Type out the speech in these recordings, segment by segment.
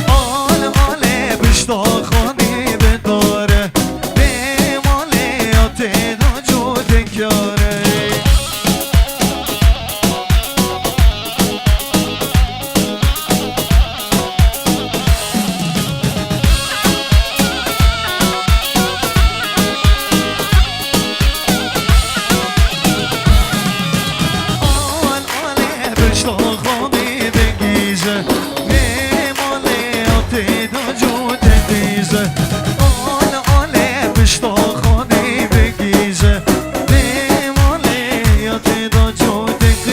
آل آل بشتاخانی بداره به مالیات داجو دکاره خانه بگیزه میمالیات داجو دکیزه آل آل بشتا خانه بگیزه میمالیات داجو دکیزه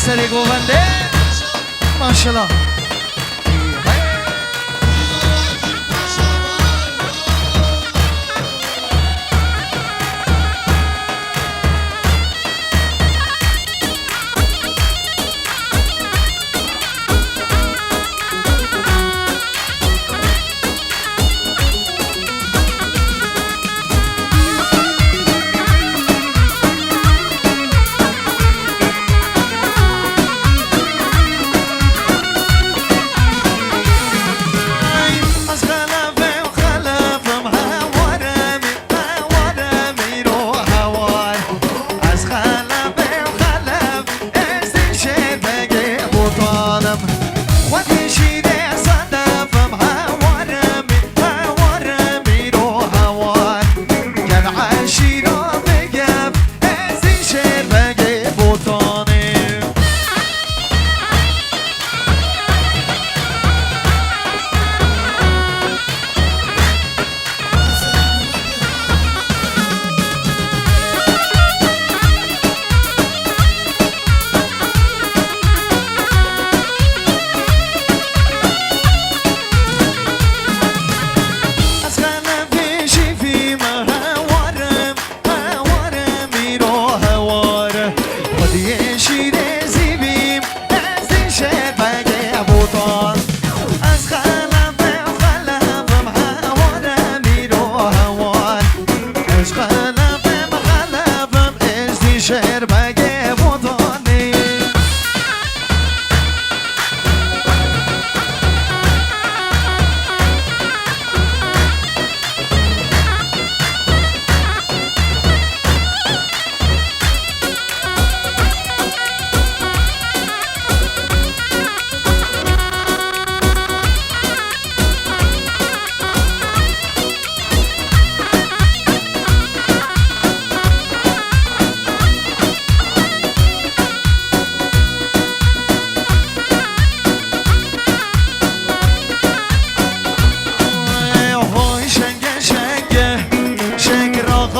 سری گوونده ماشاءالله.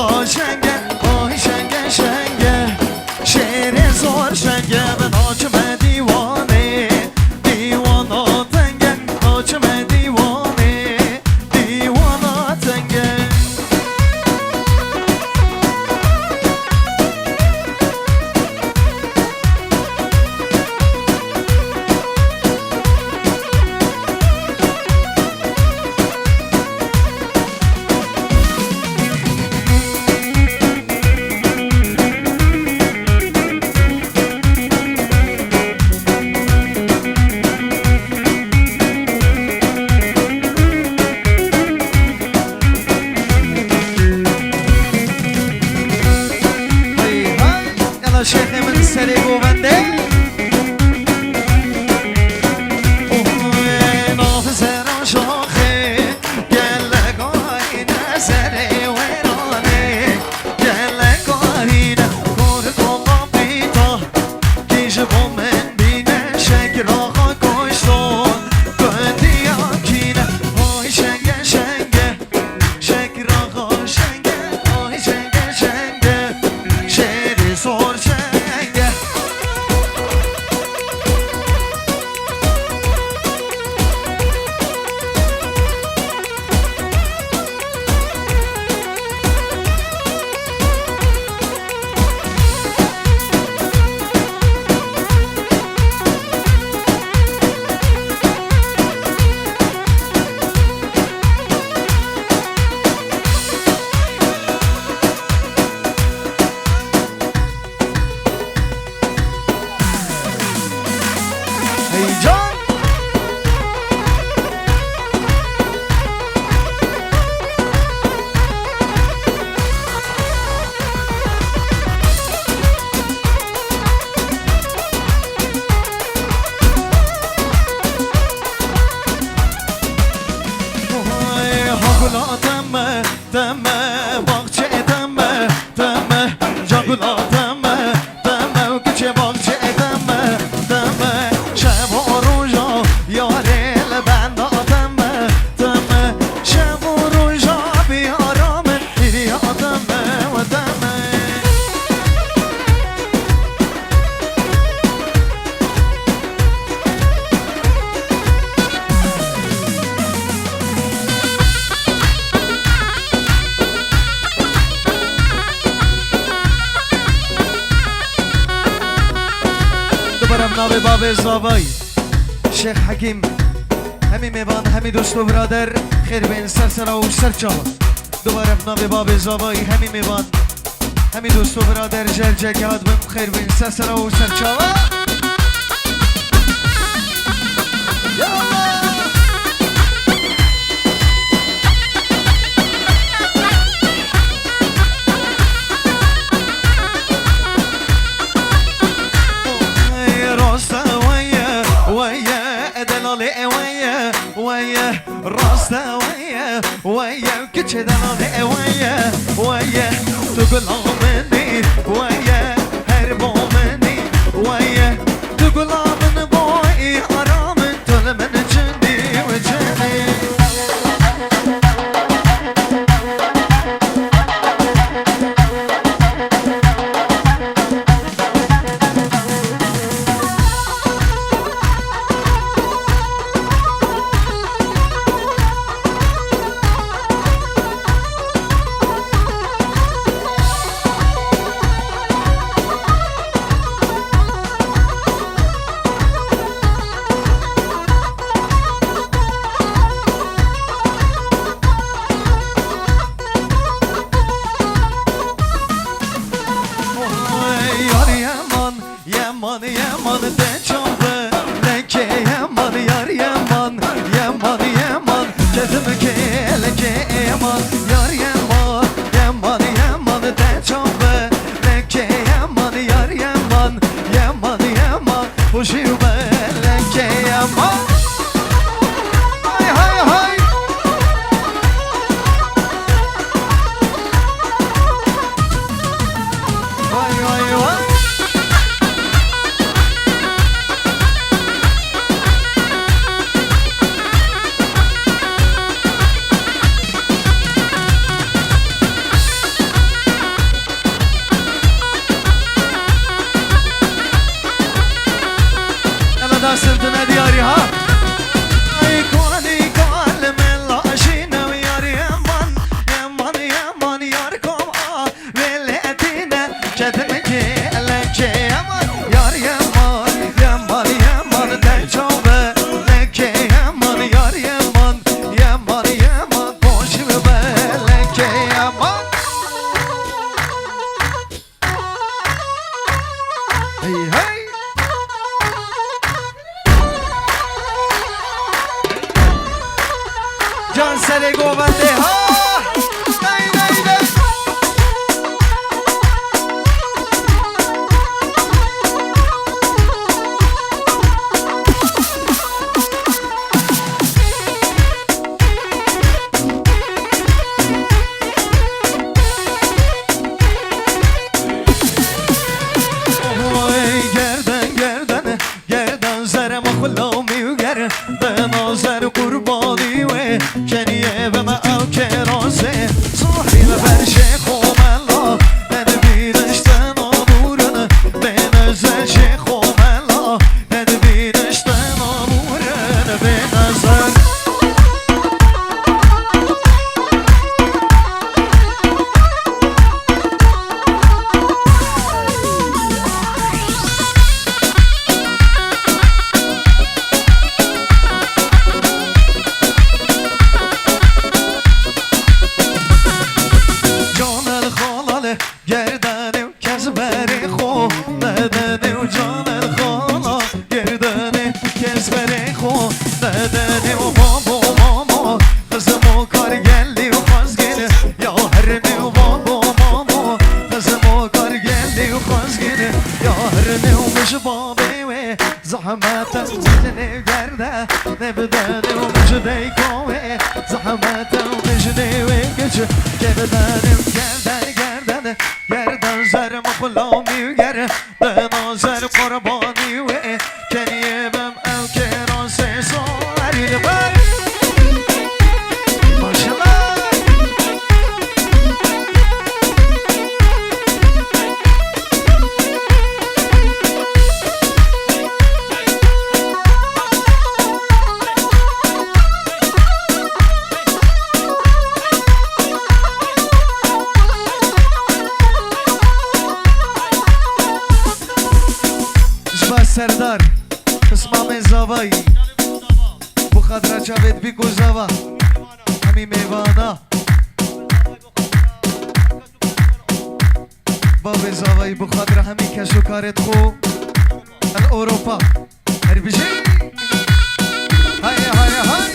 آقا شنگه آی شنگه شنگه شعر زور شنگه من حاکم دیوانه دیوانا تنگه حاکم دیوانه دیوانا تنگه شیخ من سری گوونده نافذ را شاخه گلگاهی نزره ورانه گلگاهی نکور کلا بیتا کیش با من بینه شکر آقا کشتون گندی آکینه آی شنگه شنگه شکر آقا شنگه آی شنگه شنگه شعری سور شنگه ای جان هاگلا دمه دمه باغچه دمه دمه جاگلا دمه دمه و کچه باغچه دمه دمه شب و روژا یاره لبندا دمه دمه شب و روژا بیارامه ایریا دمه و دمه دوبارم نام باب زابای شیخ حکیم همی میوان همی دوست و برادر خیر بین سر سرا و سر چاوا دوبارم نام باب زابای همی میوان همی دوست و برادر جرجه که هاد بم خیر بین سر سرا و سر چاوا یا الله راسته ویه ویه دلالی ویه ویه راسته ویه ویه کچه دلالی ویه ویه تو گلامنی ویه هر بامنی ویه تو گلامن بایی آرامن تل من جندی و جندی Yaman yaman de çabı leke yaman yar yaman yaman yaman kedim ke leke yaman yar yaman yaman yaman de çabı leke yaman yar yaman yaman yaman hoşu leke yaman hay hay hay vay vay vay بش بابی و زحمت مجنه گرده نبدن و مجنه کوه زحمت مجنه و گچ گردن گردن گردن زر مقلامی و گردن زر قربانی و کنیه بم او کران سه سواری لبای ماشالله سردار اسمام زاوایی بخدر چاوید بیگو زاوا همی میوانا باب زاوایی بخدر همی کشو کارت خو الاوروپا هر بجی های های های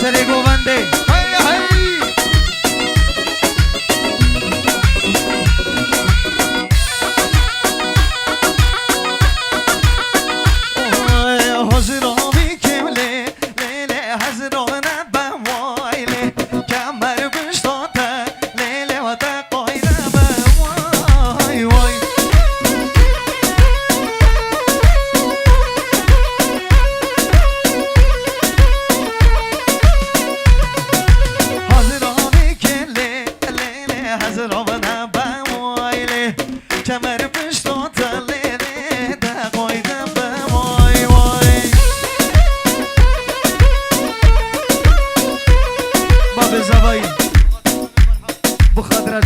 سری گوونده های های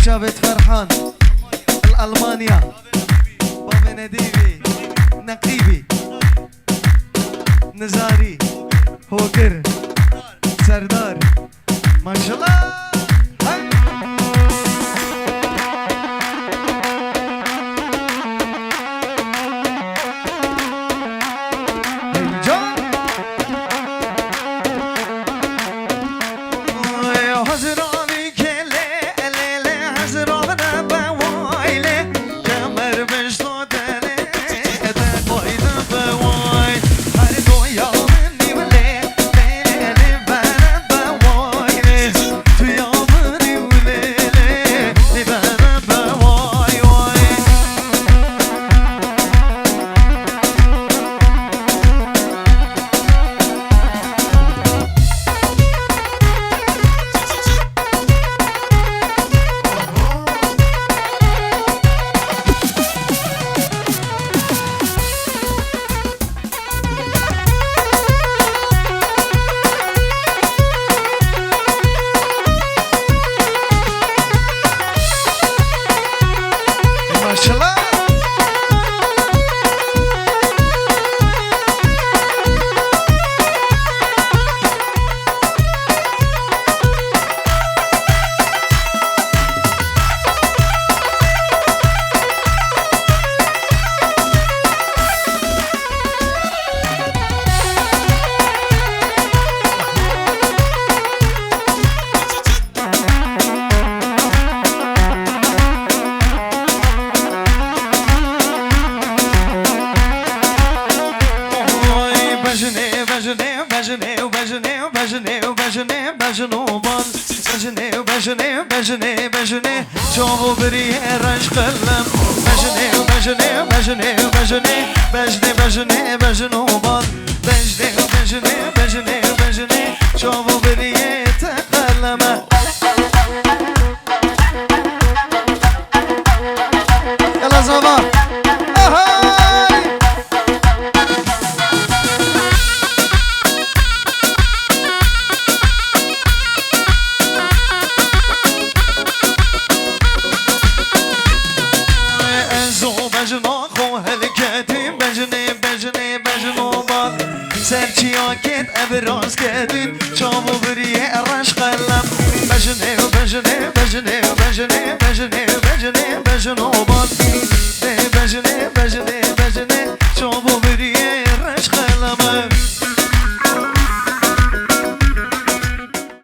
جابت فرحان الألمانيا بابا نديبي نقيبي نزاري هوكر سردار ما شاء الله بجنه شوفوا بريه رش قلم بجنه بجنه بجنه بجنه بجنه بجنه بجنوبان بجنه بجنه بجنه بجنه شوفوا بريه تقلم يلا زبا سرچیاکت ابراز کردین چامو بریه رش قلم بجنه بجنه بجنه بجنه بجنه بجنه بجنه